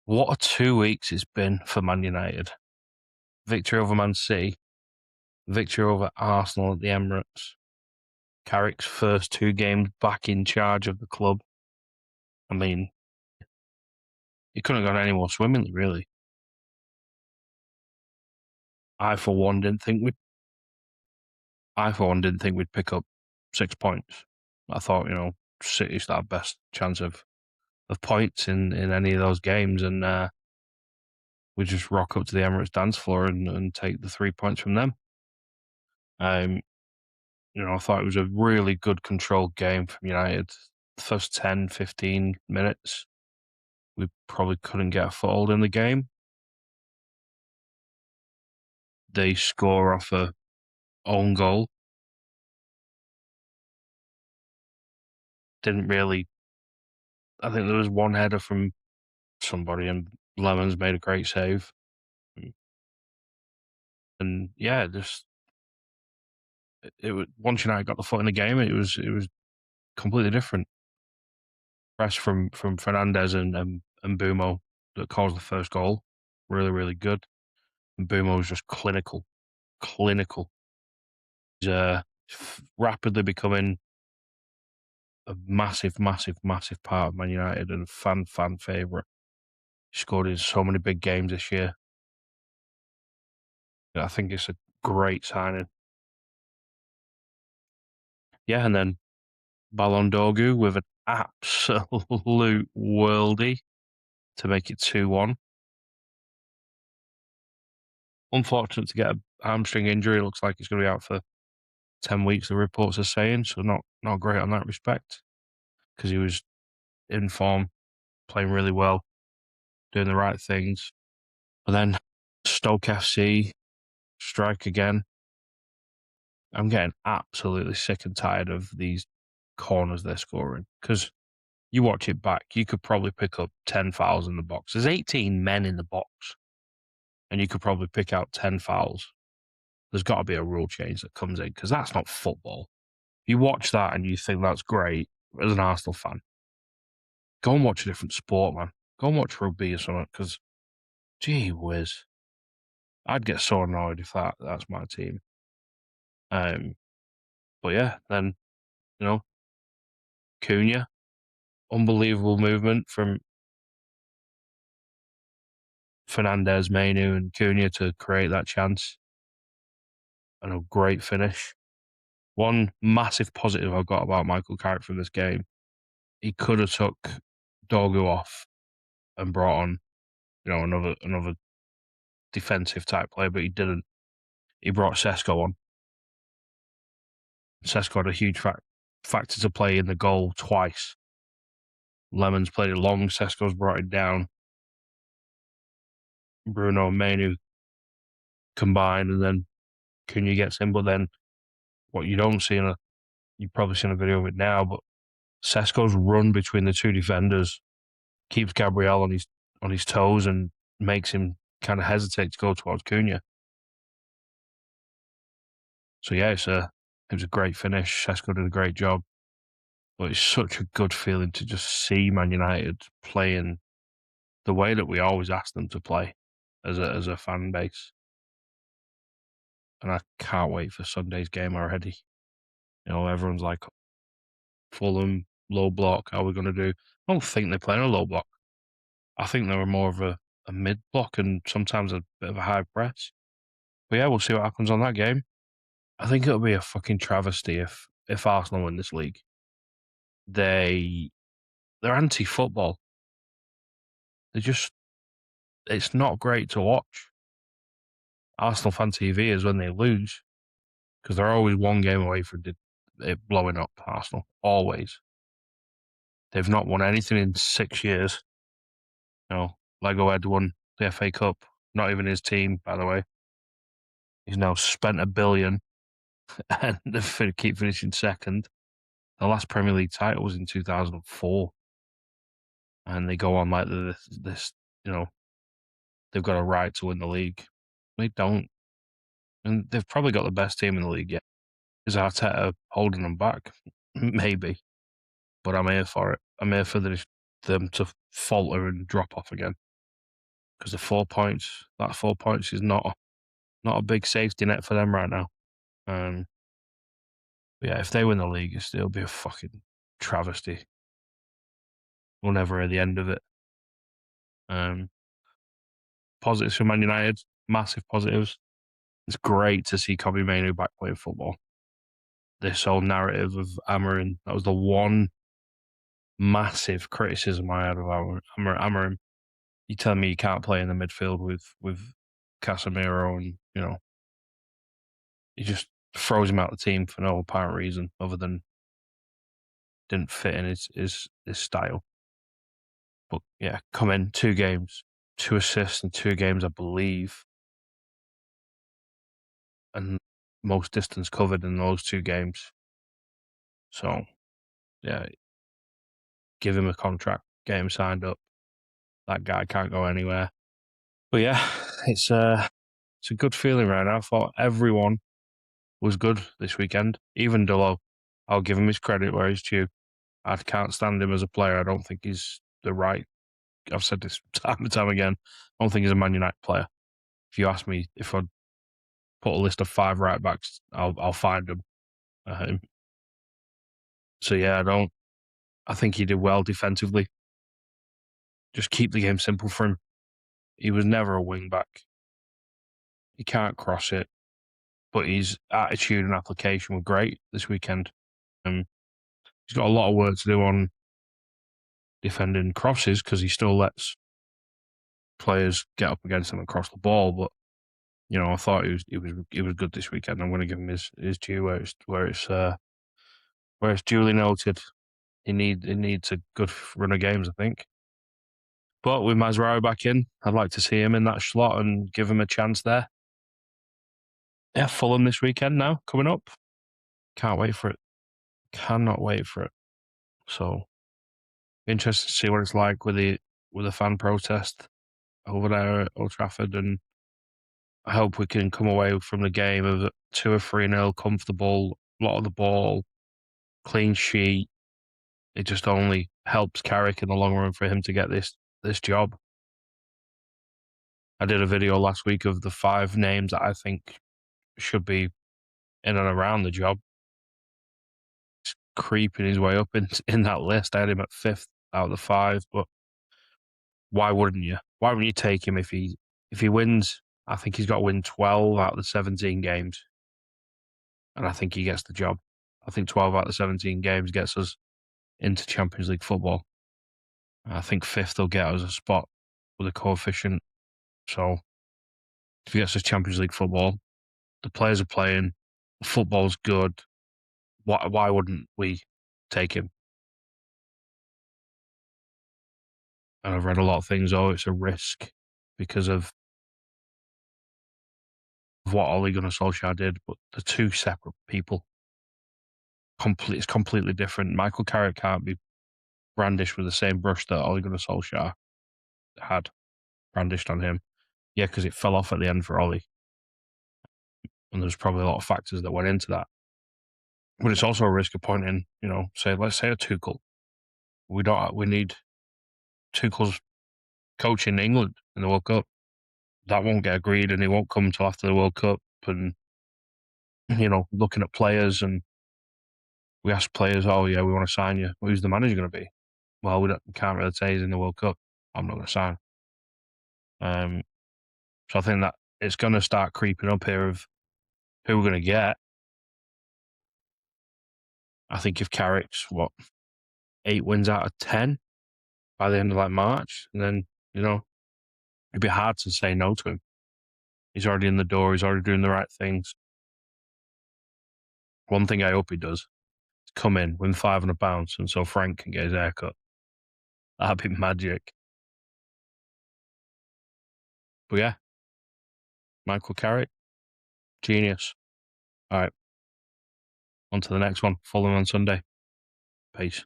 What a 2 weeks it's been for Man United. Victory over Man City, victory over Arsenal at the Emirates, Carrick's first 2 games back in charge of the club. I mean, it couldn't have gone any more swimmingly, really. I, for one, didn't think we'd pick up 6 points. I thought, City's our best chance of points in any of those games, and we just rock up to the Emirates dance floor and take the 3 points from them. I thought it was a really good controlled game from United. The first 10, 15 minutes, we probably couldn't get a foothold in the game. They score off a own goal. Didn't really. I think there was one header from somebody, and Lemons made a great save. And yeah, once United got the foot in the game, it was completely different. Press from Fernandez and Bumo that caused the first goal. Really, really good. And Bumo was just clinical. He's rapidly becoming a massive, massive, massive part of Man United and fan favourite. He scored in so many big games this year. I think it's a great signing. Yeah, and then Ballon d'Orgu with an absolute worldie to make it 2-1. Unfortunate to get a hamstring injury. It looks like he's going to be out for 10 weeks, the reports are saying, so not great on that respect, because he was in form, playing really well, doing the right things. But then Stoke FC strike again. I'm getting absolutely sick and tired of these corners they're scoring, because you watch it back, you could probably pick up 10 fouls in the box. There's 18 men in the box, and you could probably pick out 10 fouls. There's got to be a rule change that comes in, because that's not football. You watch that and you think that's great as an Arsenal fan. Go and watch a different sport, man. Go and watch rugby or something, because gee whiz, I'd get so annoyed if that's my team. But yeah, then Cunha, unbelievable movement from Fernandez, Mainu, and Cunha to create that chance, and a great finish. One massive positive I've got about Michael Carrick from this game: he could have took Dorgu off and brought on, another defensive type player, but he didn't. He brought Sesko on. Sesko had a huge factor to play in the goal twice. Lemons played it long, Sesko's brought it down. Bruno and Mainu combined, and then Cunha gets in. But then what you don't see, you've probably seen a video of it now, but Sesko's run between the two defenders keeps Gabriel on his toes and makes him kind of hesitate to go towards Cunha. So yeah, it was a great finish. Sesko did a great job. But it's such a good feeling to just see Man United playing the way that we always ask them to play as a fan base. And I can't wait for Sunday's game already. Everyone's like, Fulham, low block, how are we going to do? I don't think they're playing a low block. I think they were more of a mid block and sometimes a bit of a high press. But yeah, we'll see what happens on that game. I think it'll be a fucking travesty if Arsenal win this league. They're anti-football. It's not great to watch. Arsenal fan TV is when they lose, because they're always one game away from it blowing up. Arsenal, always. They've not won anything in 6 years. Lego had won the FA Cup. Not even his team, by the way. He's now spent $1 billion and they keep finishing second. The last Premier League title was in 2004. And they go on like this, they've got a right to win the league. They don't. And they've probably got the best team in the league yet. Is Arteta holding them back? Maybe. But I'm here for it. I'm here for them to falter and drop off again. because the 4 points, that 4 points is not a big safety net for them right now. But yeah, if they win the league, it'll be a fucking travesty. We'll never hear the end of it. Positives for Man United, massive positives. It's great to see Kobbie Mainoo back playing football. This whole narrative of Amorim, that was the one massive criticism I had of Amorim. You tell me you can't play in the midfield with Casemiro, and he just throws him out the team for no apparent reason other than didn't fit in his style. But yeah, come in 2 games, 2 assists in 2 games, I believe, and most distance covered in those 2 games. So yeah, give him a contract, get him signed up. That guy can't go anywhere. But yeah, it's a good feeling right now. I thought everyone was good this weekend. Even Delo, I'll give him his credit where he's due. I can't stand him as a player. I don't think he's the right. I've said this time and time again. I don't think he's a Man United player. If you ask me if I'd put a list of 5 right backs, I'll find them. So yeah, I think he did well defensively. Just keep the game simple for him. He was never a wing back. He can't cross it, but his attitude and application were great this weekend. He's got a lot of work to do on defending crosses because he still lets players get up against him and cross the ball. But I thought he was good this weekend. I'm going to give him his due where it's duly noted. He needs a good run of games, I think. But with Mazraoui back in, I'd like to see him in that slot and give him a chance there. Yeah, Fulham this weekend now, coming up. Can't wait for it. Cannot wait for it. So, interested to see what it's like with the fan protest over there at Old Trafford, and I hope we can come away from the game of 2 or 3-0, comfortable, lot of the ball, clean sheet. It just only helps Carrick in the long run for him to get this job. I did a video last week of the 5 names that I think should be in and around the job. He's creeping his way up in that list. I had him at 5th out of the 5, but why wouldn't you? Why wouldn't you take him if he wins? I think he's got to win 12 out of the 17 games, and I think he gets the job. I think 12 out of the 17 games gets us into Champions League football. I think 5th will get us a spot with a coefficient. So if he gets us Champions League football, the players are playing, the football's good. Why wouldn't we take him? And I've read a lot of things. Oh, it's a risk because of what Ole Gunnar Solskjaer did, but the 2 separate people. It's completely different. Michael Carrick can't be brandished with the same brush that Ole Gunnar Solskjaer had brandished on him. Yeah, because it fell off at the end for Ole. And there's probably a lot of factors that went into that. But it's also a risk of pointing, let's say a Tuchel. We need Tuchel's coaching England in the World Cup. That won't get agreed, and it won't come until after the World Cup. And looking at players, and we ask players, "Oh yeah, we want to sign you. Who's the manager going to be?" Well, we can't really say he's in the World Cup. I'm not going to sign. So I think that it's going to start creeping up here of who we're going to get. I think if Carrick's 8 wins out of 10 by the end of March, and then it'd be hard to say no to him. He's already in the door. He's already doing the right things. One thing I hope he does is come in, win £500, and so Frank can get his haircut. That'd be magic. But yeah, Michael Carrick, genius. All right, on to the next one. Follow him on Sunday. Peace.